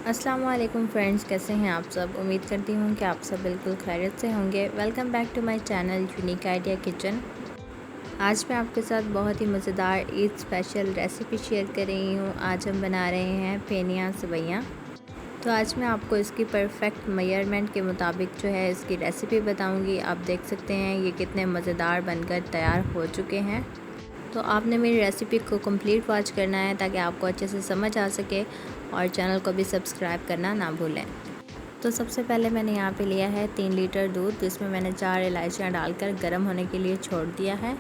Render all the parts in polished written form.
अस्सलाम वालेकुम फ्रेंड्स, कैसे हैं आप सब। उम्मीद करती हूँ कि आप सब बिल्कुल खैरियत से होंगे। Welcome back to my channel unique idea kitchen. आज मैं आपके साथ बहुत ही मज़ेदार ईद स्पेशल रेसिपी शेयर कर रही हूँ। आज हम बना रहे हैं फेनिया सेवइयाँ। तो आज मैं आपको इसकी परफेक्ट मेजरमेंट के मुताबिक जो है इसकी रेसिपी बताऊँगी। आप देख सकते हैं ये कितने मज़ेदार बनकर तैयार हो चुके हैं। तो आपने मेरी रेसिपी को कंप्लीट वॉच करना है ताकि आपको अच्छे से समझ आ सके, और चैनल को भी सब्सक्राइब करना ना भूलें। तो सबसे पहले मैंने यहाँ पे लिया है 3 लीटर दूध, जिसमें मैंने 4 इलायचियाँ डालकर गर्म होने के लिए छोड़ दिया है।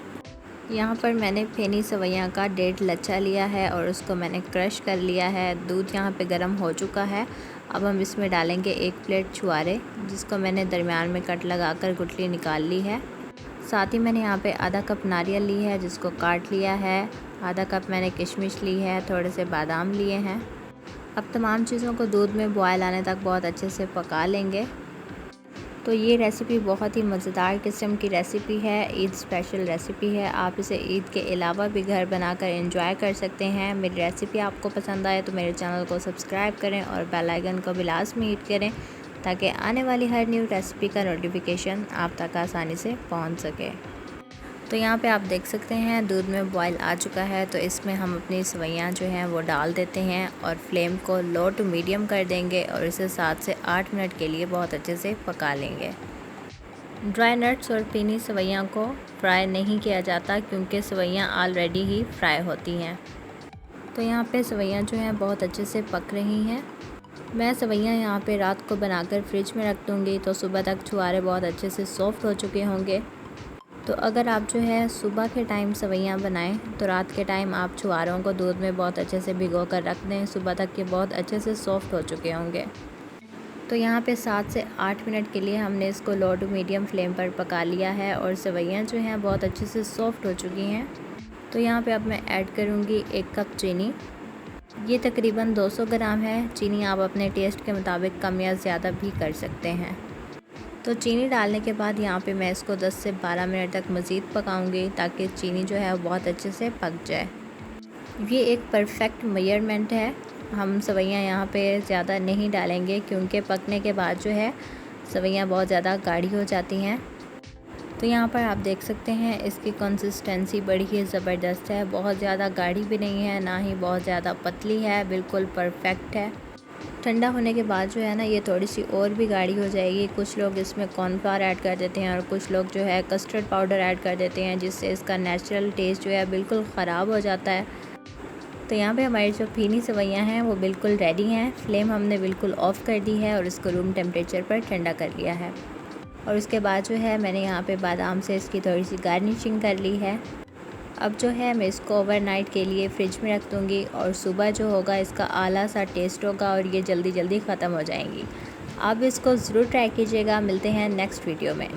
यहाँ पर मैंने फेनी सेवइयाँ का 1.5 लच्छा लिया है और उसको मैंने क्रश कर लिया है। दूध यहाँ पे गर्म हो चुका है। अब हम इसमें डालेंगे 1 प्लेट छुआरे, जिसको मैंने दरमियान में कट लगाकर गुठली निकाल ली है। साथ ही मैंने यहाँ पे आधा कप नारियल ली है, जिसको काट लिया है। आधा कप मैंने किशमिश ली है, थोड़े से बादाम लिए हैं। अब तमाम चीज़ों को दूध में बॉयल आने तक बहुत अच्छे से पका लेंगे। तो ये रेसिपी बहुत ही मज़ेदार किस्म की रेसिपी है, ईद स्पेशल रेसिपी है। आप इसे ईद के अलावा भी घर बनाकर एंजॉय कर सकते हैं। मेरी रेसिपी आपको पसंद आए तो मेरे चैनल को सब्सक्राइब करें और बेल आइकन को भी लाज़मी हिट करें, ताकि आने वाली हर न्यू रेसिपी का नोटिफिकेशन आप तक आसानी से पहुंच सके। तो यहाँ पे आप देख सकते हैं दूध में बॉयल आ चुका है। तो इसमें हम अपनी सेवइयाँ जो हैं वो डाल देते हैं और फ्लेम को लो टू मीडियम कर देंगे और इसे 7 से 8 मिनट के लिए बहुत अच्छे से पका लेंगे। ड्राई नट्स और पीनी सेवइयाँ को फ्राई नहीं किया जाता, क्योंकि सेवइयाँ ऑलरेडी ही फ्राई होती हैं। तो यहाँ पे सेवइयाँ जो हैं बहुत अच्छे से पक रही हैं। मैं सेवइयाँ यहाँ पे रात को बनाकर फ्रिज में रख दूँगी, तो सुबह तक छुआरे बहुत अच्छे से सॉफ्ट हो चुके होंगे। तो अगर आप जो है सुबह के टाइम सेवइयाँ बनाएं तो रात के टाइम आप छुआरों को दूध में बहुत अच्छे से भिगो कर रख दें। सुबह तक ये बहुत अच्छे से सॉफ्ट हो चुके होंगे। तो यहाँ पे 7 से 8 मिनट के लिए हमने इसको लो टू मीडियम फ्लेम पर पका लिया है और सेवइयाँ जो हैं बहुत अच्छे से सॉफ्ट हो चुकी हैं। तो यहाँ पे अब मैं ऐड करूँगी 1 कप चीनी। ये तकरीबन 200 ग्राम है। चीनी आप अपने टेस्ट के मुताबिक कम या ज़्यादा भी कर सकते हैं। तो चीनी डालने के बाद यहाँ पे मैं इसको 10 से 12 मिनट तक मज़ीद पकाऊंगी, ताकि चीनी जो है बहुत अच्छे से पक जाए। ये एक परफेक्ट मेजरमेंट है। हम सेवइयाँ यहाँ पे ज़्यादा नहीं डालेंगे, क्योंकि पकने के बाद जो है सेवइयाँ बहुत ज़्यादा गाढ़ी हो जाती हैं। तो यहाँ पर आप देख सकते हैं इसकी कंसिस्टेंसी बड़ी ही ज़बरदस्त है। बहुत ज़्यादा गाढ़ी भी नहीं है, ना ही बहुत ज़्यादा पतली है, बिल्कुल परफेक्ट है। ठंडा होने के बाद जो है ना ये थोड़ी सी और भी गाढ़ी हो जाएगी। कुछ लोग इसमें कॉर्नफ्लावर ऐड कर देते हैं और कुछ लोग जो है कस्टर्ड पाउडर ऐड कर देते हैं, जिससे इसका नेचुरल टेस्ट जो है बिल्कुल ख़राब हो जाता है। तो यहाँ पे हमारी जो फीनी सेवइयाँ हैं वो बिल्कुल रेडी हैं। फ्लेम हमने बिल्कुल ऑफ़ कर दी है और इसको रूम टेम्परेचर पर ठंडा कर लिया है। और उसके बाद जो है मैंने यहाँ पे बादाम से इसकी थोड़ी सी गार्निशिंग कर ली है। अब जो है मैं इसको ओवरनाइट के लिए फ़्रिज में रख दूँगी, और सुबह जो होगा इसका आला सा टेस्ट होगा और ये जल्दी जल्दी ख़त्म हो जाएंगी। आप इसको ज़रूर ट्राई कीजिएगा। मिलते हैं नेक्स्ट वीडियो में।